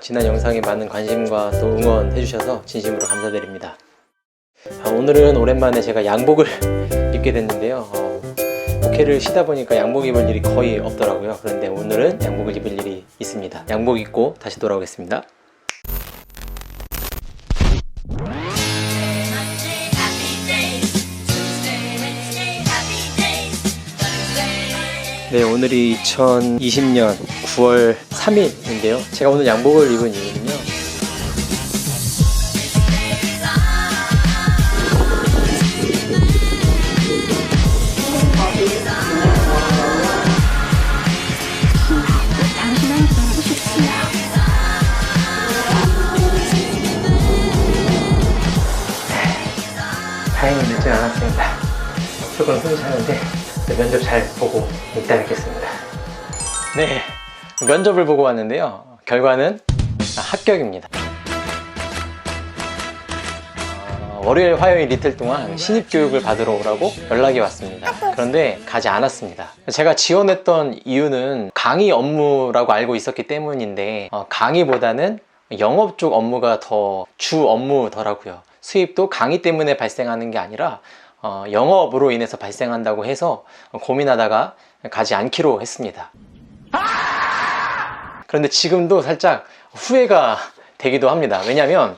지난 영상에 많은 관심과 또 응원해 주셔서 진심으로 감사드립니다. 오늘은 오랜만에 제가 양복을 입게 됐는데요. 목회를 쉬다 보니까 양복 입을 일이 거의 없더라고요. 그런데 오늘은 양복을 입을 일이 있습니다. 양복 입고 다시 돌아오겠습니다. 네, 오늘이 2020년 9월 3일인데요. 제가 오늘 양복을 입은 이유는요. 다행히 늦지 않았습니다. 조금 숨이 차는데 면접 잘 보고 이따 뵙겠습니다. 네, 면접을 보고 왔는데요. 결과는 합격입니다. 월요일, 화요일 이틀 동안 신입교육을 받으러 오라고 연락이 왔습니다. 그런데 가지 않았습니다. 제가 지원했던 이유는 강의 업무라고 알고 있었기 때문인데 강의보다는 영업 쪽 업무가 더 주 업무더라고요. 수입도 강의 때문에 발생하는 게 아니라 영업으로 인해서 발생한다고 해서 고민하다가 가지 않기로 했습니다. 그런데 지금도 살짝 후회가 되기도 합니다. 왜냐하면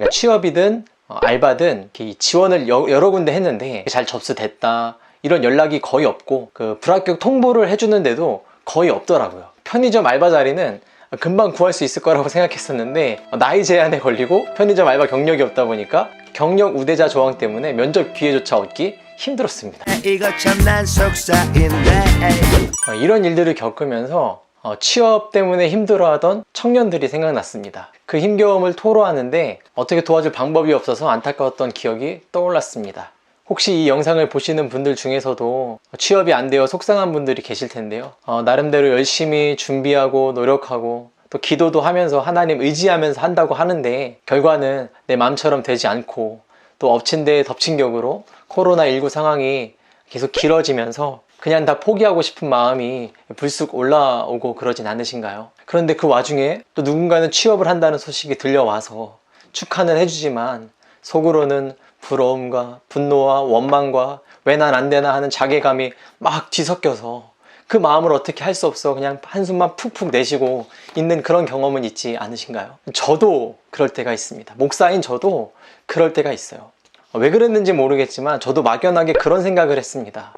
취업이든 알바든 지원을 여러 군데 했는데 잘 접수됐다 이런 연락이 거의 없고 불합격 통보를 해주는데도 거의 없더라고요. 편의점 알바 자리는 금방 구할 수 있을 거라고 생각했었는데 나이 제한에 걸리고 편의점 알바 경력이 없다 보니까 경력 우대자 조항 때문에 면접 기회조차 얻기 힘들었습니다. 이거 참 난 속사인데. 이런 일들을 겪으면서 취업 때문에 힘들어하던 청년들이 생각났습니다. 그 힘겨움을 토로하는데 어떻게 도와줄 방법이 없어서 안타까웠던 기억이 떠올랐습니다. 혹시 이 영상을 보시는 분들 중에서도 취업이 안 되어 속상한 분들이 계실 텐데요. 나름대로 열심히 준비하고 노력하고 또 기도도 하면서 하나님 의지하면서 한다고 하는데 결과는 내 마음처럼 되지 않고 또 엎친 데 덮친 격으로 코로나19 상황이 계속 길어지면서 그냥 다 포기하고 싶은 마음이 불쑥 올라오고 그러진 않으신가요? 그런데 그 와중에 또 누군가는 취업을 한다는 소식이 들려와서 축하는 해주지만 속으로는 부러움과 분노와 원망과 왜 난 안 되나 하는 자괴감이 막 뒤섞여서 그 마음을 어떻게 할 수 없어 그냥 한숨만 푹푹 내쉬고 있는 그런 경험은 있지 않으신가요? 저도 그럴 때가 있습니다. 목사인 저도 그럴 때가 있어요. 왜 그랬는지 모르겠지만 저도 막연하게 그런 생각을 했습니다.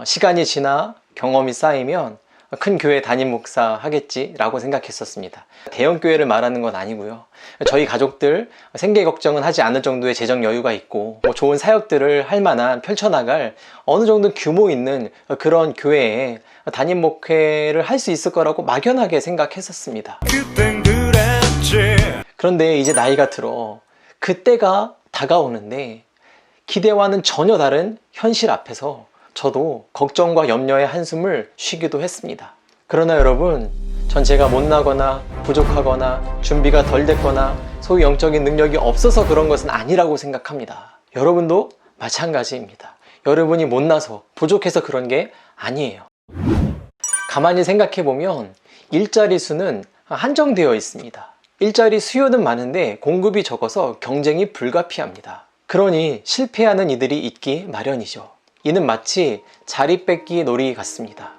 시간이 지나 경험이 쌓이면 큰 교회 담임 목사 하겠지라고 생각했었습니다. 대형 교회를 말하는 건 아니고요. 저희 가족들 생계 걱정은 하지 않을 정도의 재정 여유가 있고 좋은 사역들을 할 만한 펼쳐나갈 어느 정도 규모 있는 그런 교회에 담임 목회를 할 수 있을 거라고 막연하게 생각했었습니다. 그런데 이제 나이가 들어 그때가 다가오는데 기대와는 전혀 다른 현실 앞에서 저도 걱정과 염려의 한숨을 쉬기도 했습니다. 그러나 여러분, 전 제가 못나거나 부족하거나 준비가 덜 됐거나 소위 영적인 능력이 없어서 그런 것은 아니라고 생각합니다. 여러분도 마찬가지입니다. 여러분이 못나서 부족해서 그런 게 아니에요. 가만히 생각해보면 일자리 수는 한정되어 있습니다. 일자리 수요는 많은데 공급이 적어서 경쟁이 불가피합니다. 그러니 실패하는 이들이 있기 마련이죠. 이는 마치 자리 뺏기 놀이 같습니다.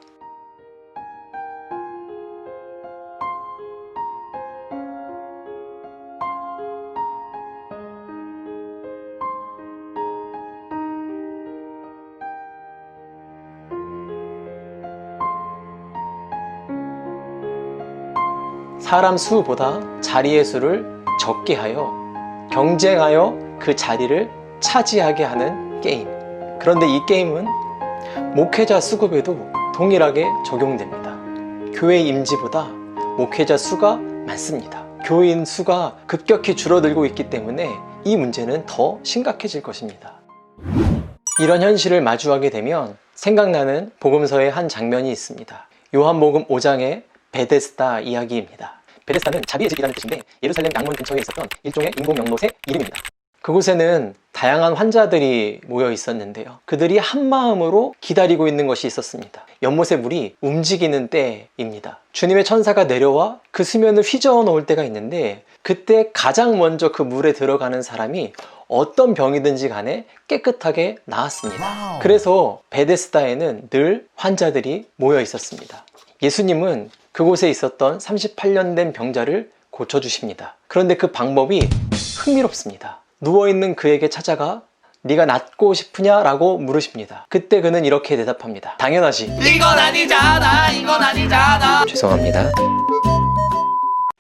사람 수보다 자리의 수를 적게 하여 경쟁하여 그 자리를 차지하게 하는 게임. 그런데 이 게임은 목회자 수급에도 동일하게 적용됩니다. 교회 임지보다 목회자 수가 많습니다. 교인 수가 급격히 줄어들고 있기 때문에 이 문제는 더 심각해질 것입니다. 이런 현실을 마주하게 되면 생각나는 복음서의 한 장면이 있습니다. 요한복음 5장의 베데스다 이야기입니다. 베데스다는 자비의 집이라는 뜻인데 예루살렘 양문 근처에 있었던 일종의 인공 연못의 이름입니다. 그곳에는 다양한 환자들이 모여 있었는데요. 그들이 한마음으로 기다리고 있는 것이 있었습니다. 연못의 물이 움직이는 때입니다. 주님의 천사가 내려와 그 수면을 휘저어 놓을 때가 있는데, 그때 가장 먼저 그 물에 들어가는 사람이 어떤 병이든지 간에 깨끗하게 나았습니다. 그래서 베데스다에는 늘 환자들이 모여 있었습니다. 예수님은 그곳에 있었던 38년 된 병자를 고쳐주십니다. 그런데 그 방법이 흥미롭습니다. 누워있는 그에게 찾아가 네가 낫고 싶으냐? 라고 물으십니다. 그때 그는 이렇게 대답합니다. 당연하지. 이건 아니잖아, 이건 아니잖아. 죄송합니다.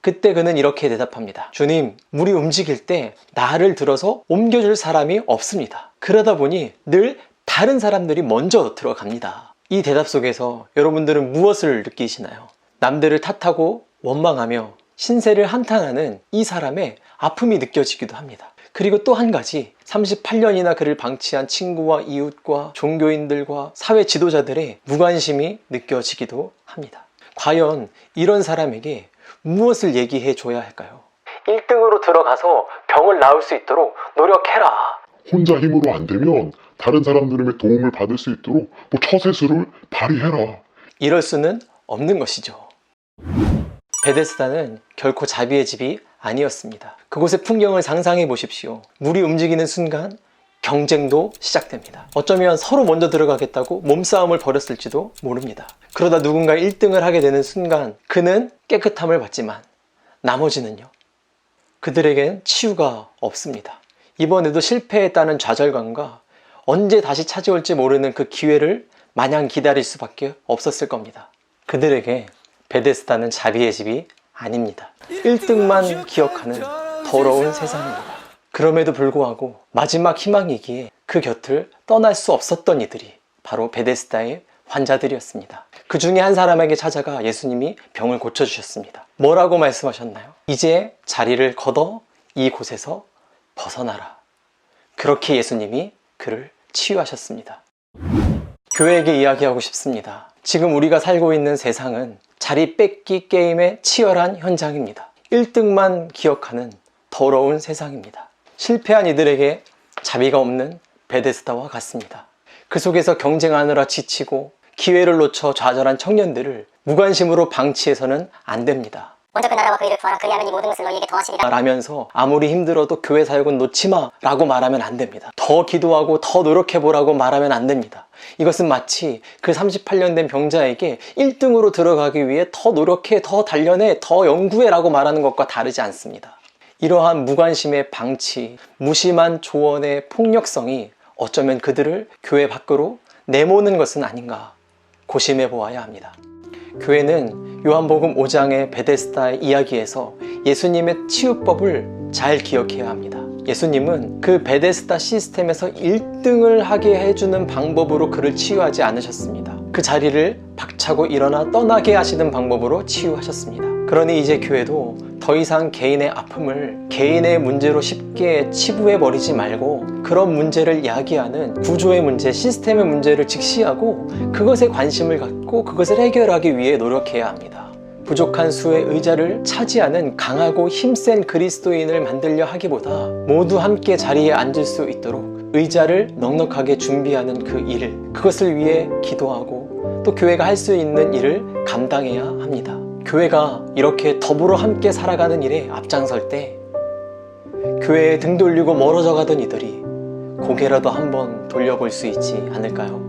그때 그는 이렇게 대답합니다. 주님, 물이 움직일 때 나를 들어서 옮겨줄 사람이 없습니다. 그러다 보니 늘 다른 사람들이 먼저 들어갑니다. 이 대답 속에서 여러분들은 무엇을 느끼시나요? 남들을 탓하고 원망하며 신세를 한탄하는 이 사람의 아픔이 느껴지기도 합니다. 그리고 또 한 가지, 38년이나 그를 방치한 친구와 이웃과 종교인들과 사회 지도자들의 무관심이 느껴지기도 합니다. 과연 이런 사람에게 무엇을 얘기해 줘야 할까요? 1등으로 들어가서 병을 나을 수 있도록 노력해라. 혼자 힘으로 안 되면 다른 사람들의 도움을 받을 수 있도록 처세술을 발휘해라. 이럴 수는 없는 것이죠. 베데스다는 결코 자비의 집이 아니었습니다. 그곳의 풍경을 상상해 보십시오. 물이 움직이는 순간 경쟁도 시작됩니다. 어쩌면 서로 먼저 들어가겠다고 몸싸움을 벌였을지도 모릅니다. 그러다 누군가 1등을 하게 되는 순간 그는 깨끗함을 받지만 나머지는요, 그들에겐 치유가 없습니다. 이번에도 실패했다는 좌절감과 언제 다시 찾아올지 모르는 그 기회를 마냥 기다릴 수밖에 없었을 겁니다. 그들에게 베데스다는 자비의 집이 아닙니다. 1등만 기억하는 더러운 세상입니다. 그럼에도 불구하고 마지막 희망이기에 그 곁을 떠날 수 없었던 이들이 바로 베데스다의 환자들이었습니다. 그 중에 한 사람에게 찾아가 예수님이 병을 고쳐주셨습니다. 뭐라고 말씀하셨나요? 이제 자리를 걷어 이곳에서 벗어나라. 그렇게 예수님이 그를 치유하셨습니다. 교회에게 이야기하고 싶습니다. 지금 우리가 살고 있는 세상은 자리 뺏기 게임의 치열한 현장입니다. 1등만 기억하는 더러운 세상입니다. 실패한 이들에게 자비가 없는 베데스다와 같습니다. 그 속에서 경쟁하느라 지치고 기회를 놓쳐 좌절한 청년들을 무관심으로 방치해서는 안 됩니다. 먼저 그 나라와 그 일을 구하라. 그리하면 이 모든 것을 너희에게 더하시리라. 라면서 아무리 힘들어도 교회 사역은 놓지 마 라고 말하면 안 됩니다. 더 기도하고 더 노력해보라고 말하면 안 됩니다. 이것은 마치 그 38년 된 병자에게 1등으로 들어가기 위해 더 노력해, 더 단련해, 더 연구해 라고 말하는 것과 다르지 않습니다. 이러한 무관심의 방치, 무심한 조언의 폭력성이 어쩌면 그들을 교회 밖으로 내모는 것은 아닌가 고심해 보아야 합니다. 교회는 요한복음 5장의 베데스다의 이야기에서 예수님의 치유법을 잘 기억해야 합니다. 예수님은 그 베데스다 시스템에서 1등을 하게 해주는 방법으로 그를 치유하지 않으셨습니다. 그 자리를 박차고 일어나 떠나게 하시는 방법으로 치유하셨습니다. 그러니 이제 교회도 더 이상 개인의 아픔을 개인의 문제로 쉽게 치부해버리지 말고 그런 문제를 야기하는 구조의 문제, 시스템의 문제를 직시하고 그것에 관심을 갖고 그것을 해결하기 위해 노력해야 합니다. 부족한 수의 의자를 차지하는 강하고 힘센 그리스도인을 만들려 하기보다 모두 함께 자리에 앉을 수 있도록 의자를 넉넉하게 준비하는 그 일, 그것을 위해 기도하고 또 교회가 할 수 있는 일을 감당해야 합니다. 교회가 이렇게 더불어 함께 살아가는 일에 앞장설 때 교회에 등 돌리고 멀어져 가던 이들이 고개라도 한번 돌려볼 수 있지 않을까요?